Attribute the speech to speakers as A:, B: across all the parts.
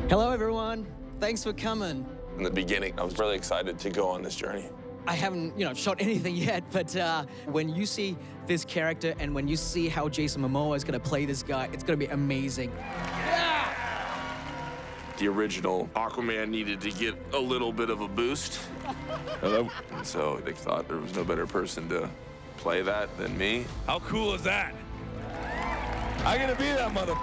A: Hello, everyone. Thanks for coming.
B: In the beginning, I was really excited to go on this journey.
A: I haven't, shot anything yet, but when you see this character and when you see how Jason Momoa is going to play this guy, it's going to be amazing. Yeah!
B: The original Aquaman needed to get a little bit of a boost. Hello? And so they thought there was no better person to play that than me.
C: How cool is that?
B: I'm gonna be that mother...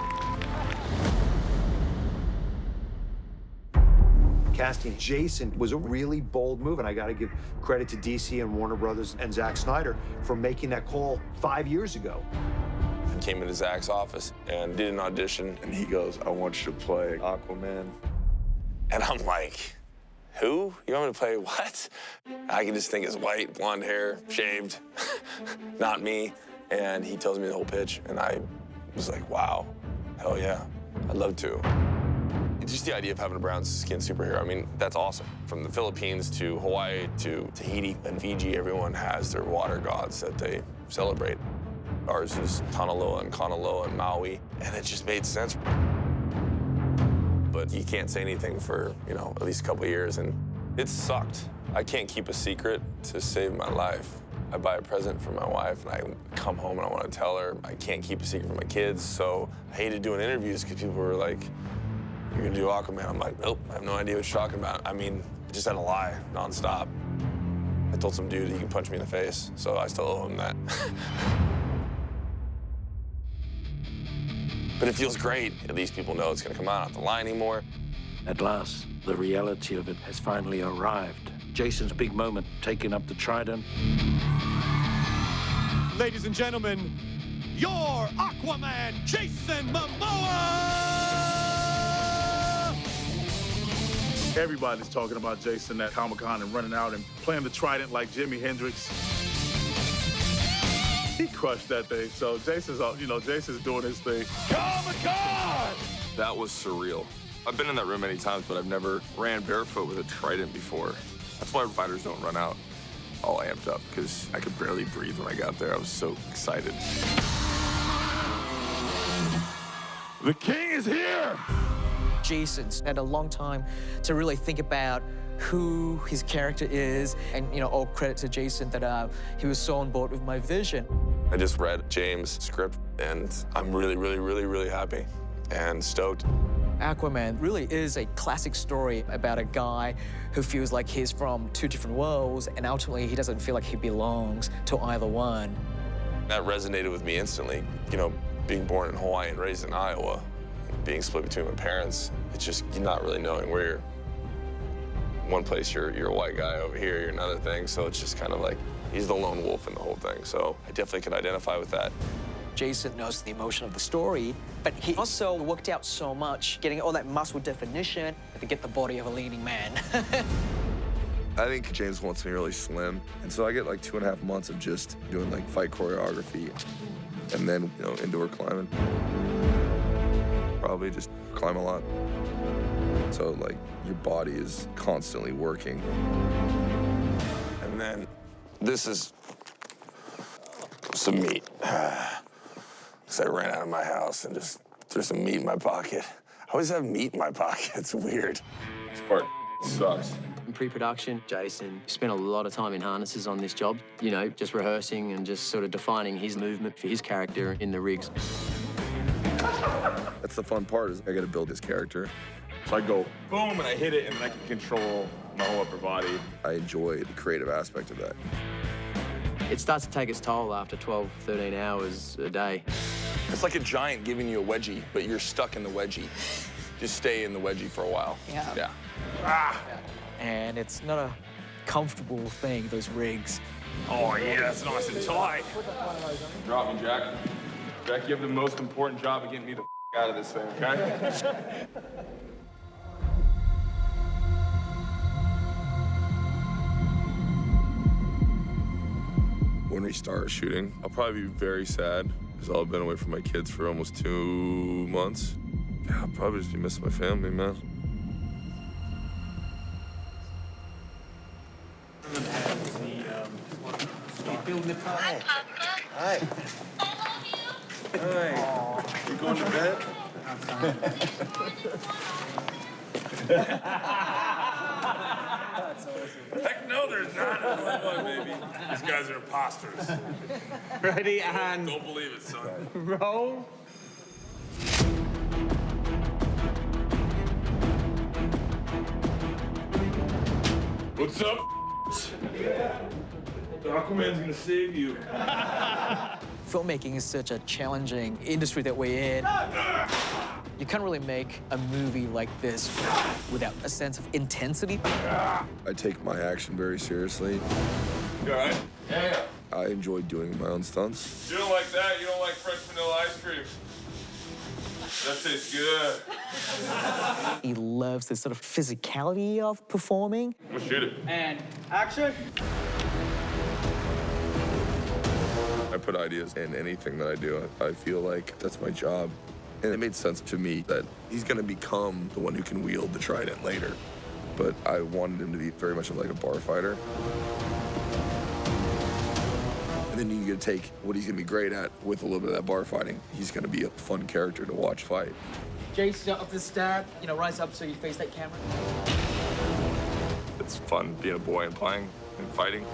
D: Casting Jason was a really bold move, and I got to give credit to DC and Warner Brothers and Zack Snyder for making that call 5 years ago.
B: I came into Zack's office and did an audition, and he goes, I want you to play Aquaman. And I'm like, who? You want me to play what? I can just think it's white, blonde hair, shaved, not me. And he tells me the whole pitch, and I was like, wow, hell yeah, I'd love to. Just the idea of having a brown skin superhero, I mean, that's awesome. From the Philippines to Hawaii to Tahiti and Fiji, everyone has their water gods that they celebrate. Ours is Tanaloa and Kanaloa and Maui, and it just made sense. But you can't say anything for, at least a couple of years, and it sucked. I can't keep a secret to save my life. I buy a present for my wife, and I come home and I want to tell her. I can't keep a secret from my kids, so I hated doing interviews because people were like, you're gonna do Aquaman? I'm like, nope, I have no idea what you're talking about. I mean, I just had to lie nonstop. I told some dude he can punch me in the face, so I still owe him that. But it feels great. At least people know it's gonna come out, I don't have to lie anymore.
E: At last, the reality of it has finally arrived. Jason's big moment, taking up the trident.
C: Ladies and gentlemen, your Aquaman, Jason Momoa!
F: Everybody's talking about Jason at Comic-Con and running out and playing the trident like Jimi Hendrix. He crushed that thing, so Jason's doing his thing.
C: Comic-Con!
B: That was surreal. I've been in that room many times, but I've never ran barefoot with a trident before. That's why fighters don't run out all amped up, because I could barely breathe when I got there. I was so excited.
C: The king is here!
A: Jason's had a long time to really think about who his character is, and all credit to Jason that he was so on board with my vision.
B: I just read James' script, and I'm really, really, really, really happy and stoked.
A: Aquaman really is a classic story about a guy who feels like he's from two different worlds, and ultimately he doesn't feel like he belongs to either one.
B: That resonated with me instantly. Being born in Hawaii and raised in Iowa, being split between my parents, it's just you're not really knowing where you're. One place you're a white guy, over here you're another thing, so it's just kind of like he's the lone wolf in the whole thing, so I definitely could identify with that.
A: Jason knows the emotion of the story, but he also worked out so much, getting all that muscle definition to get the body of a leading man.
B: I think James wants me really slim, and so I get like 2.5 months of just doing like fight choreography and then, indoor climbing. Probably just climb a lot. So like your body is constantly working. And then this is some meat. Because I ran out of my house and just threw some meat in my pocket. I always have meat in my pocket, it's weird. This part sucks.
G: In pre-production, Jason spent a lot of time in harnesses on this job, just rehearsing and just sort of defining his movement for his character in the rigs.
B: That's the fun part, is I gotta build his character.
F: So I go boom, and I hit it, and then I can control my whole upper body.
B: I enjoy the creative aspect of that.
G: It starts to take its toll after 12, 13 hours a day.
B: It's like a giant giving you a wedgie, but you're stuck in the wedgie. Just stay in the wedgie for a while.
A: Yeah. And it's not a comfortable thing, those rigs.
F: Oh yeah, that's nice and tight.
B: Drop me, Jack.
F: Jack, you have the most important job of getting me the out of this thing, okay?
B: When we start shooting, I'll probably be very sad because I'll have been away from my kids for almost 2 months. Yeah, I'll probably just be missing my family, man.
H: Hi, Papa.
B: Hi.
H: I love you.
B: Hi. You going to bed? Heck no, there's not. Baby. These guys are imposters.
I: Ready, and
B: Don't believe it, son.
I: roll.
B: What's up? Aquaman's gonna save you.
A: Filmmaking is such a challenging industry that we're in. You can't really make a movie like this without a sense of intensity.
J: I take my action very seriously.
B: You all right? Yeah.
J: I enjoy doing my own stunts.
B: You don't like that? You don't like French vanilla ice cream? That tastes good.
A: He loves this sort of physicality of performing.
B: I'm gonna shoot it.
I: And action.
J: I put ideas in anything that I do. I feel like that's my job. And it made sense to me that he's gonna become the one who can wield the trident later. But I wanted him to be very much like a bar fighter. And then you get to take what he's gonna be great at with a little bit of that bar fighting. He's gonna be a fun character to watch fight.
A: Jason, up the stab, rise up so you face that camera.
J: It's fun being a boy and playing and fighting.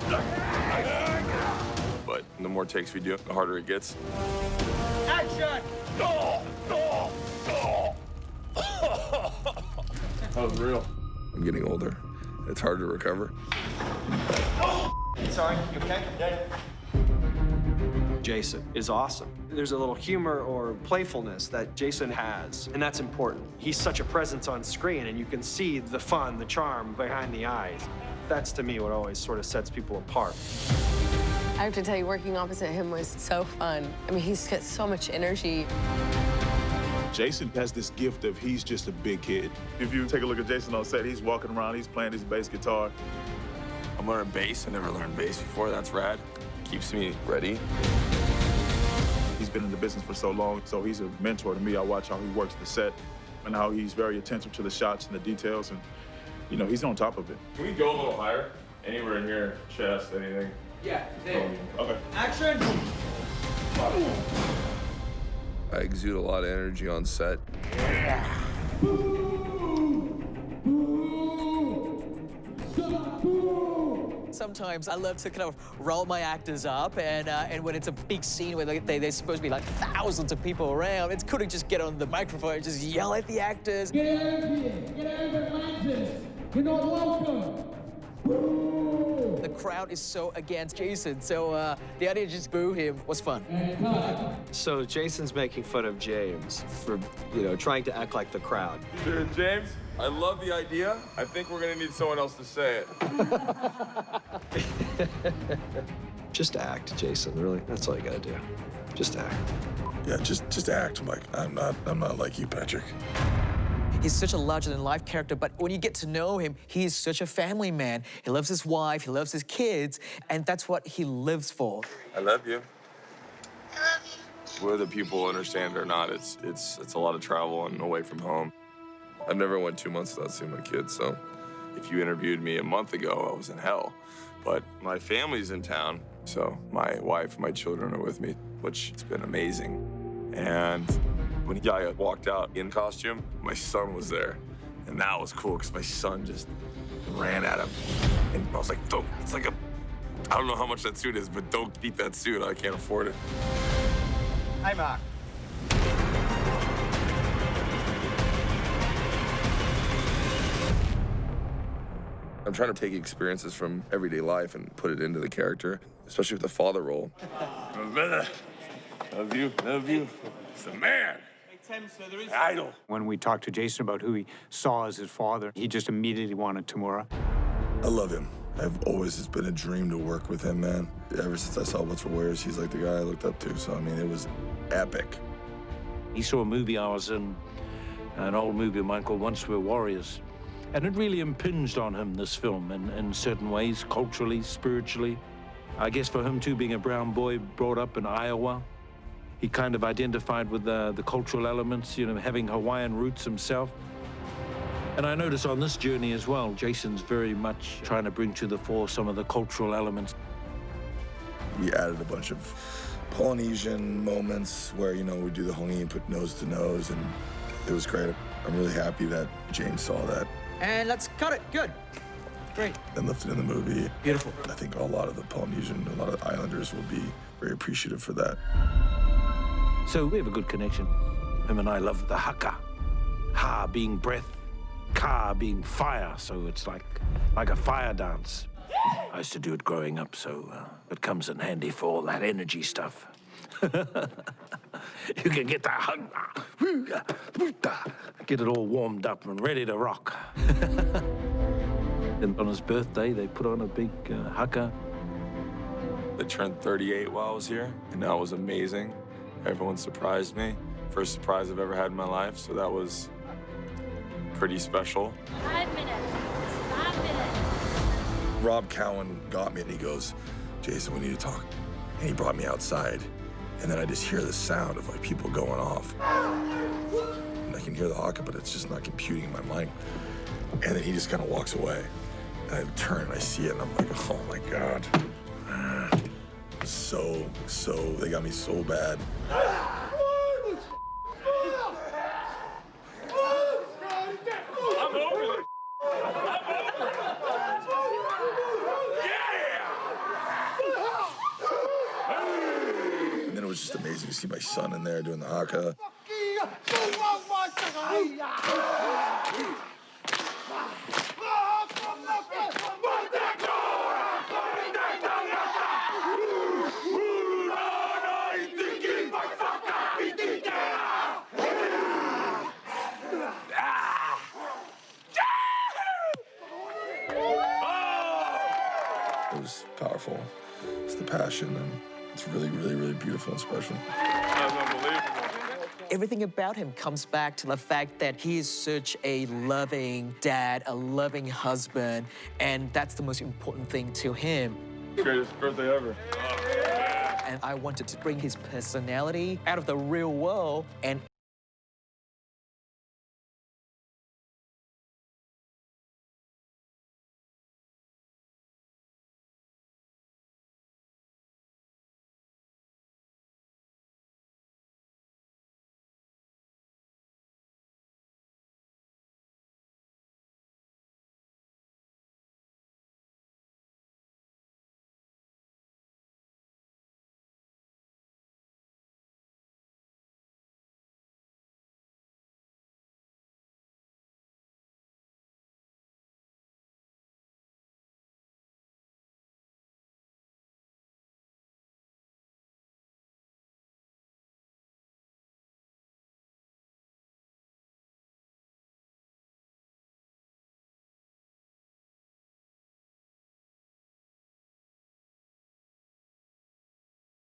J: But the more takes we do, the harder it gets.
I: Action.
B: That was real.
J: I'm getting older. It's hard to recover.
I: Sorry, you okay? Yeah. Jason is awesome. There's a little humor or playfulness that Jason has, and that's important. He's such a presence on screen, and you can see the fun, the charm behind the eyes. That's, to me, what always sort of sets people apart.
K: I have to tell you, working opposite him was so fun. I mean, he's got so much energy.
C: Jason has this gift of he's just a big kid. If you take a look at Jason on set, he's walking around, he's playing his bass guitar.
B: I'm learning bass. I never learned bass before. That's rad. Keeps me ready.
C: He's been in the business for so long, so he's a mentor to me. I watch how he works the set and how he's very attentive to the shots and the details, and, he's on top of it.
B: Can we go a little higher? Anywhere in here, chest, anything?
I: Yeah, there.
B: Okay.
I: Action.
J: I exude a lot of energy on set.
A: Sometimes I love to kind of roll my actors up, and when it's a big scene where they're supposed to be like thousands of people around, it's cool to just get on the microphone and just yell at the actors.
H: Get out of here! Get out of Atlantis! You're not welcome!
A: The crowd is so against Jason, so the idea to just boo him was fun.
I: So Jason's making fun of James for, trying to act like the crowd.
B: Sure, James, I love the idea. I think we're gonna need someone else to say it.
I: Just act, Jason, really. That's all you gotta do. Just act.
J: Yeah, just act, Mike. I'm not like you, Patrick.
A: He's such a larger-than-life character, but when you get to know him, he is such a family man. He loves his wife, he loves his kids, and that's what he lives for.
B: I love you.
H: I love you.
J: Whether people understand it or not, it's a lot of travel and away from home. I've never went 2 months without seeing my kids, so if you interviewed me a month ago, I was in hell. But my family's in town, so my wife, my children are with me, which has been amazing. And when Yahya walked out in costume, my son was there. And that was cool, because my son just ran at him. And I was like, don't, it's like I don't know how much that suit is, but don't keep that suit, I can't afford it.
I: Hi, Mark.
J: I'm trying to take experiences from everyday life and put it into the character, especially with the father role.
B: Love you, love you. It's the man. Idol.
L: When we talked to Jason about who he saw as his father, he just immediately wanted Temuera.
J: I love him. It's been a dream to work with him, man. Ever since I saw What's for Warriors, he's like the guy I looked up to. So, I mean, it was epic.
E: He saw a movie I was in, an old movie of mine called Once We're Warriors. And it really impinged on him, this film, in certain ways, culturally, spiritually. I guess for him, too, being a brown boy brought up in Iowa, he kind of identified with the cultural elements, having Hawaiian roots himself. And I notice on this journey as well, Jason's very much trying to bring to the fore some of the cultural elements.
J: We added a bunch of Polynesian moments where, we do the hongi and put nose to nose, and it was great. I'm really happy that James saw that.
A: And let's cut it. Good. Great.
J: And lifted in the movie.
A: Beautiful.
J: I think a lot of the Polynesian, a lot of the islanders will be very appreciative for that.
E: So we have a good connection. Him and I love the haka. Ha being breath, ka being fire, so it's like a fire dance. I used to do it growing up, so it comes in handy for all that energy stuff. You can get that get it all warmed up and ready to rock. And on his birthday, they put on a big haka.
J: I turned 38 while I was here, and that was amazing. Everyone surprised me. First surprise I've ever had in my life, so that was pretty special.
M: 5 minutes. 5 minutes.
J: Rob Cowan got me, and he goes, Jason, we need to talk. And he brought me outside, and then I just hear the sound of like people going off. And I can hear the haka, but it's just not computing in my mind. And then he just kind of walks away. And I turn and I see it, and I'm like, oh my God. They got me so bad. And then it was just amazing to see my son in there doing the haka. It was powerful. It's the passion, and it's really, really, really beautiful and special.
F: That was unbelievable.
A: Everything about him comes back to the fact that he is such a loving dad, a loving husband, and that's the most important thing to him.
F: Greatest birthday ever.
A: And I wanted to bring his personality out of the real world and